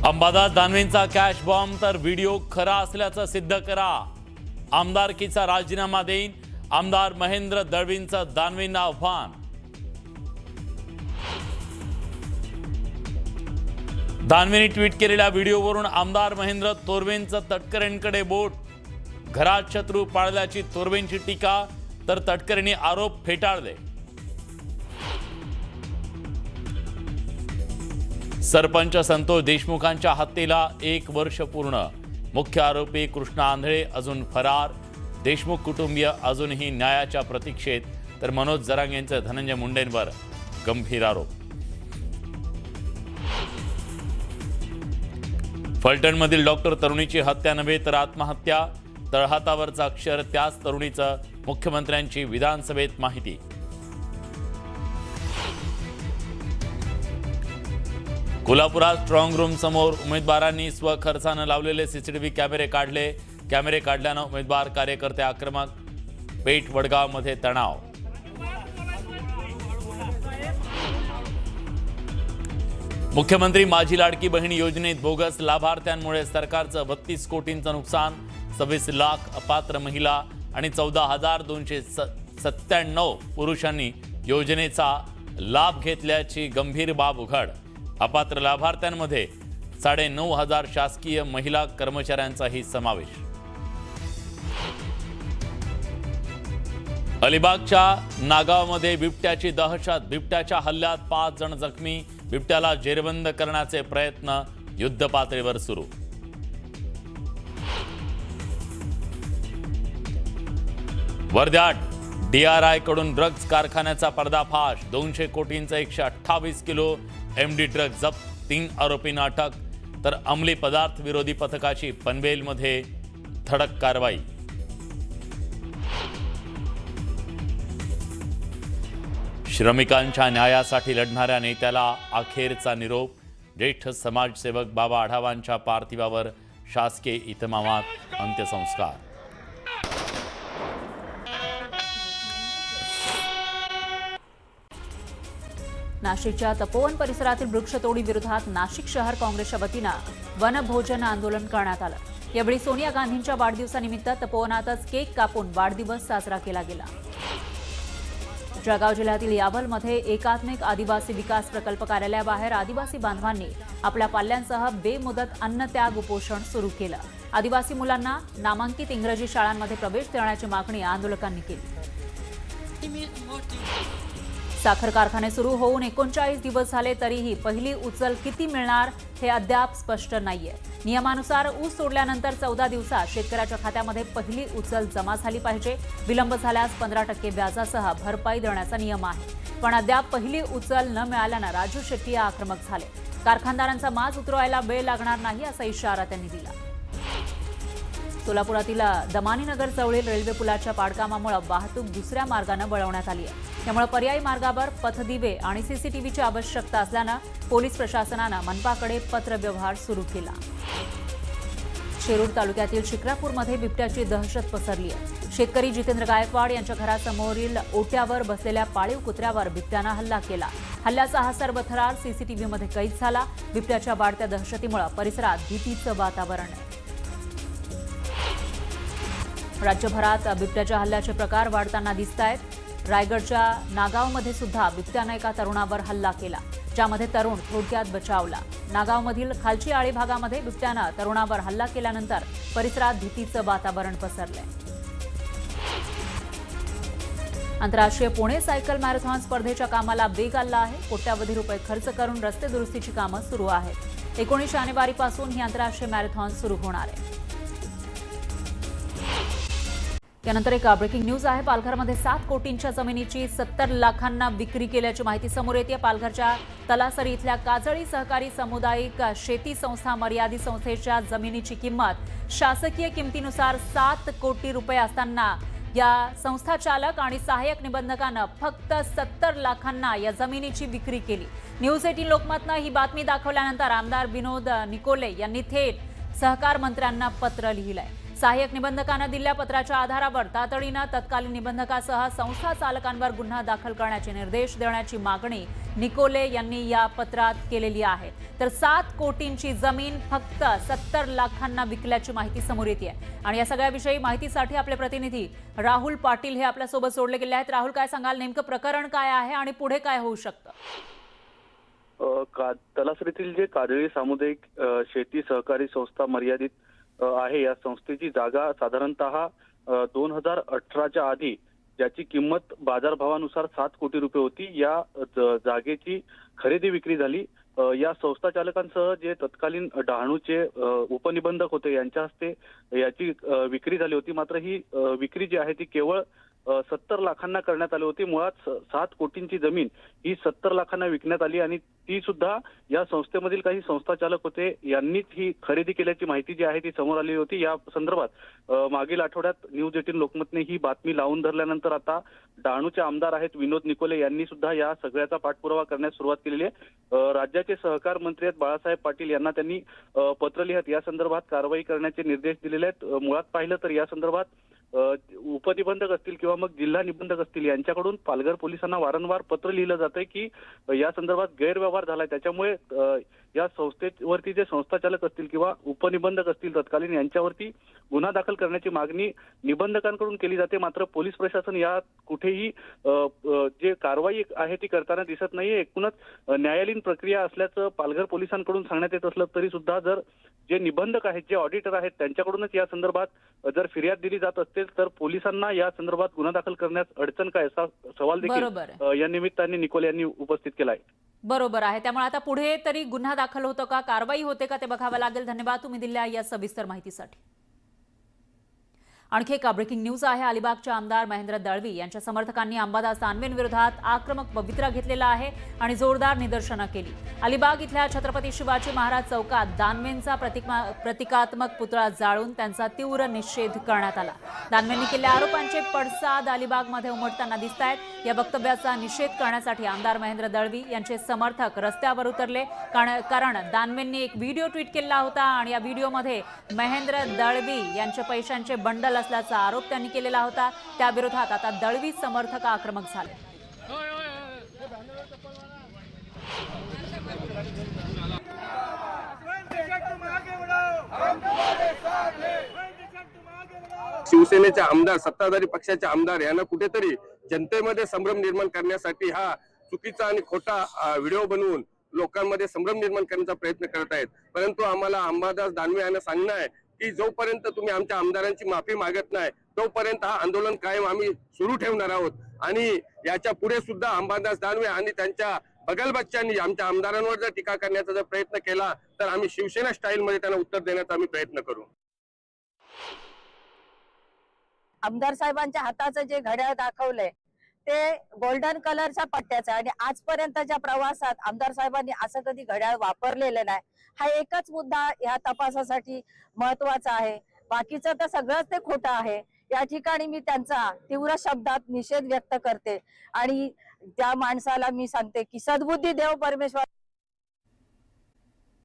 Ambadas दानवेंचा cash bomb तर video खरा असल्याचं सिद्ध करा. आमदारकीचा राजीनामा देईन आमदार महेंद्र दळवींचं दानवेंना आव्हान. दानवेंनी ट्विट केलेल्या व्हिडिओवरून आमदार महेंद्र तोरवेंचं तटकरेंकडे बोट. घरात शत्रू पाळल्याची तोरवेंची टीका तर तटकरेंनी आरोप फेटाळले. सरपंच संतोष देशमुखांच्या हत्येला 1 वर्ष पूर्ण. मुख्य आरोपी कृष्णा आंधळे अजून फरार. देशमुख कुटुंबीय अजूनही न्यायाच्या प्रतीक्षेत तर मनोज जरांगे यांचे धनंजय मुंडेंवर गंभीर आरोप. फलटणमधील डॉक्टर तरुणीची हत्या नव्हे तर आत्महत्या. तळहातावरचा अक्षर त्याच तरुणीचं. मुख्यमंत्र्यांची विधानसभेत माहिती. कोल्हापुरात स्ट्रॉंग रूम समोर उमेदवारांनी स्वखर्चानं लावलेले सीसीटीव्ही कॅमेरे काढले. कॅमेरे काढल्यानं उमेदवार कार्यकर्ते आक्रमक. पेठ वडगावमध्ये तणाव. मुख्यमंत्री माझी लाडकी बहीण योजनेत बोगस लाभार्थ्यांमुळे सरकारचं 32 कोटींचं नुकसान. 26 लाख अपात्र महिला आणि 14,297 पुरुषांनी योजनेचा लाभ घेतल्याची गंभीर बाब उघड. अपात्र लाभार्थ्यांमध्ये 9,500 शासकीय महिला कर्मचाऱ्यांचाही समावेश. अलिबागच्या नागावमध्ये बिबट्याची दहशत. बिबट्याच्या हल्ल्यात 5 जण जखमी. बिबट्याला जेरबंद करण्याचे प्रयत्न युद्धपातळीवर सुरू. वर्ध्यात DRI कडून ड्रग्ज कारखान्याचा पर्दाफाश. 200 कोटींचा 128 किलो MD ड्रग्ज जप्त. 3 आरोपींना अटक तर अंमली पदार्थ विरोधी पथकाची पनवेलमध्ये धडक कारवाई. श्रमिकांच्या न्यायासाठी लढणाऱ्या नेत्याला अखेरचा निरोप. ज्येष्ठ समाजसेवक बाबा आढावांच्या पार्थिवावर शासकीय इतमामात अंत्यसंस्कार. नाशिकच्या तपोवन परिसरातील वृक्षतोडी विरोधात नाशिक शहर काँग्रेसच्या वतीनं वनभोजन आंदोलन करण्यात आलं. यावेळी सोनिया गांधींच्या वाढदिवसानिमित्त तपोवनातच केक कापून वाढदिवस साजरा केला गेला. जळगाव जिल्ह्यातील यावलमध्ये एकात्मिक आदिवासी विकास प्रकल्प कार्यालयाबाहेर आदिवासी बांधवांनी आपल्या पाल्यांसह बेमुदत अन्नत्याग उपोषण सुरू केलं. आदिवासी मुलांना नामांकित इंग्रजी शाळांमध्ये प्रवेश देण्याची मागणी आंदोलकांनी केली. साखर कारखाने सुरू होऊन 39 दिवस झाले तरीही पहिली उचल किती मिळणार हे अद्याप स्पष्ट नाहीये. नियमानुसार ऊस तोडल्यानंतर 14 दिवसात शेतकऱ्याच्या खात्यामध्ये पहिली उचल जमा झाली पाहिजे. विलंब झाल्यास 15% व्याजासह भरपाई देण्याचा नियम आहे. पण अद्याप पहिली उचल न मिळाल्यानं राजू शेट्टी आक्रमक झाले. कारखानदारांचा माज उतरवायला वेळ लागणार नाही असा इशारा त्यांनी दिला. सोलापुरातील दमानीनगर जवळील रेल्वे पुलाच्या पाडकामामुळे वाहतूक दुसऱ्या मार्गाने वळवण्यात आली आहे. त्यामुळे पर्यायी मार्गावर पथदिवे आणि सीसीटीव्हीची आवश्यकता असल्यानं पोलीस प्रशासनानं मनपाकडे पत्रव्यवहार सुरू केला. शिरूर तालुक्यातील शिक्रापूरमध्ये बिबट्याची दहशत पसरली आहे. शेतकरी जितेंद्र गायकवाड यांच्या घरासमोरील ओट्यावर बसलेल्या पाळीव कुत्र्यावर बिबट्यानं हल्ला केला. हल्ल्याचा हा सर्व थरार सीसीटीव्हीमध्ये कैद झाला. बिबट्याच्या वाढत्या दहशतीमुळे परिसरात भीतीचं वातावरण आहे. राज्यभरात बिबट्याच्या हल्ल्याचे प्रकार वाढताना दिसत आहेत. रायगडच्या नागावमध्ये सुद्धा बिबट्याने एका तरुणावर हल्ला केला, ज्यामध्ये तरुण थोडक्यात बचावला. नागावमधील खालची आळी भागामध्ये बिबट्यानं तरुणावर हल्ला केल्यानंतर परिसरात भीतीचं वातावरण पसरलंय. आंतरराष्ट्रीय पुणे सायकल मॅरेथॉन स्पर्धेच्या कामाला वेग आला आहे. कोट्यावधी रुपये खर्च करून रस्ते दुरुस्तीची कामं सुरू आहेत. 19 जानेवारीपासून ही आंतरराष्ट्रीय मॅरेथॉन सुरू होणार आहे. त्यानंतर एक ब्रेकिंग न्यूज आहे. पालघरमध्ये 7 कोटींच्या जमिनीची 70 लाखांना विक्री केल्याची माहिती समोर येते. पालघरच्या तलासरी इथल्या काजळी सहकारी सामुदायिक शेती संस्था मर्यादित संस्थेच्या जमिनीची किंमत शासकीय किमतीनुसार 7 कोटी रुपये असताना या संस्था चालक आणि सहाय्यक निबंधकानं फक्त 70 लाखांना या जमिनीची विक्री केली. न्यूज 18 लोकमतनं ही बातमी दाखवल्यानंतर आमदार विनोद निकोले यांनी थेट सहकार मंत्र्यांना पत्र लिहिलंय. सहाय्यक निबंधकांना दिलेल्या पत्राच्या आधारावर तातडीनं तत्कालीन निबंधकासह संस्था चालकांवर गुन्हा दाखल करण्याचे निर्देश देण्याची मागणी निकोले यांनी या पत्रात केलेली आहे। तर 7 कोटींची जमीन फक्त 70 लाखांना विकल्याची माहिती समोर येते आणि या सगळ्याविषयी माहितीसाठी आपले प्रतिनिधी राहुल पाटील हे आपल्यासोबत जोडले गेले आहेत। राहुल, काय सांगाल, नेमकं प्रकरण काय आहे आणि पुढे काय होऊ शकतं? तलासरीतील जे काजळी सामुदायिक शेती सहकारी संस्था मर्यादित आहे, या संस्थेची जागा साधारणतः 2018च्या आधी ज्याची किंमत बाजारभावानुसार 7 कोटी रुपये होती, या जागेची खरेदी विक्री झाली। या संस्था चालकांसह जे तत्कालीन डहाणूचे उपनिबंधक होते यांच्या हस्ते याची विक्री झाली होती। मात्र ही विक्री जी आहे ती केवळ 70 लाखांना करण्यात आली होती। मुळात 7 कोटींची जमीन ही 70 लाखांना विकण्यात आली आणि ती सुद्धा या संस्थेमधील काही संस्था चालक होते यांनीच ही खरेदी केल्याची माहिती जी आहे ती समोर आली होती। या संदर्भात मागील आठवड्यात न्यूज 18 लोकमतने ही बातमी लावून धरल्यानंतर आता डहाणूचे आमदार आहेत विनोद निकोले यांनी सुद्धा या सगळ्याचा पाठपुरावा करण्यास सुरुवात केलेली आहे। राज्याचे सहकार मंत्री आहेत बाळासाहेब पाटील यांना त्यांनी पत्र लिहत या संदर्भात कारवाई करण्याचे निर्देश दिलेले आहेत। मुळात पाहिलं तर या संदर्भात उपनिबंधक असतील किंवा मग जिल्हा निबंधक असतील यांच्याकडून पालघर पोलिसांना वारंवार पत्र लिहिलं जातंय की या संदर्भात गैरव्यवहार झालाय, त्याच्यामुळे या संस्थेवरती जे संस्था चालक असतील किंवा उपनिबंधक असतील तत्कालीन यांच्यावरती गुन्हा दाखल करण्याची मागणी निबंधकांकडून केली जाते। मात्र पोलीस प्रशासन या कुठेही जे कारवाई आहे ती करताना दिसत नाहीये। एकूणच न्यायालयीन प्रक्रिया असल्याचं पालघर पोलिसांकडून सांगण्यात येत असलं तरी सुद्धा जर जे निबंधक आहेत, जे ऑडिटर आहेत त्यांच्याकडूनच या संदर्भात जर फिर्याद दिली जात असेल तर पोलिसांना या संदर्भात गुन्हा दाखल करण्यास अडचण काय, असा सवाल देखील या निमित्ताने निकोले यांनी उपस्थित केला आहे। बरोबर आहे, त्यामुळे आता पुढे तरी गुन्हा दाखल होतो का, कारवाई होते का, ते बघावं लागेल। धन्यवाद तुम्ही दिलेल्या या सविस्तर माहितीसाठी। आणखी एक ब्रेकिंग न्यूज आहे। अलिबागचे आमदार महेंद्र दळवी यांच्या समर्थकांनी अंबादास दानवेंविरोधात आक्रमक पवित्रा घेतलेला आहे आणि जोरदार निदर्शनं केली। अलिबाग इथल्या छत्रपती शिवाजी महाराज चौकात दानवेंचा प्रतिकात्मक पुतळा जाळून त्यांचा तीव्र निषेध करण्यात आला। दानवेंनी केलेल्या आरोपांचे पडसाद अलिबागमध्ये उमटताना दिसतायत। या वक्तव्याचा निषेध करण्यासाठी आमदार महेंद्र दळवी यांचे समर्थक रस्त्यावर उतरले, कारण दानवेंनी एक व्हिडिओ ट्विट केला होता आणि या व्हिडिओमध्ये महेंद्र दळवी यांचे पैशांचे बंडल असल्याचा आरोप त्यांनी केलेला होता। त्या विरोधात आता दळवी समर्थक आक्रमक झाले। शिवसेनेचे आमदार, सत्ताधारी पक्षाचे आमदार यांना कुठेतरी जनतेमध्ये संभ्रम निर्माण करण्यासाठी हा चुकीचा आणि खोटा व्हिडिओ बनवून लोकांमध्ये संभ्रम निर्माण करण्याचा प्रयत्न करत आहेत। परंतु आम्हाला अंबादास दानवे यांना सांगणं आहे की जोपर्यंत तुम्ही आमच्या आमदारांची माफी मागत नाही तोपर्यंत हा आंदोलन कायम आम्ही सुरू ठेवणार आहोत आणि याच्या पुढे सुद्धा अंबादास दानवे आणि त्यांच्या बगलबच्च्यांनी आमच्या आमदारांवर जर टीका करण्याचा जर प्रयत्न केला तर आम्ही शिवसेना स्टाईल मध्ये त्यांना उत्तर देण्याचा आम्ही प्रयत्न करू। आमदार साहेबांच्या हाताचं जे घड्याळ दाखवलंय ते गोल्डन कलरच्या पट्ट्याचं आणि आजपर्यंतच्या प्रवासात आमदार साहेबांनी असं कधी घड्याळ वापरलेलं नाही। हा एकच मुद्दा या तपासासाठी महत्वाचा आहे, बाकीचं तर सगळंच ते खोटं आहे। या ठिकाणी मी त्यांचा तीव्र शब्दात निषेध व्यक्त करते आणि त्या माणसाला मी सांगते की सद्बुद्धी देव परमेश्वर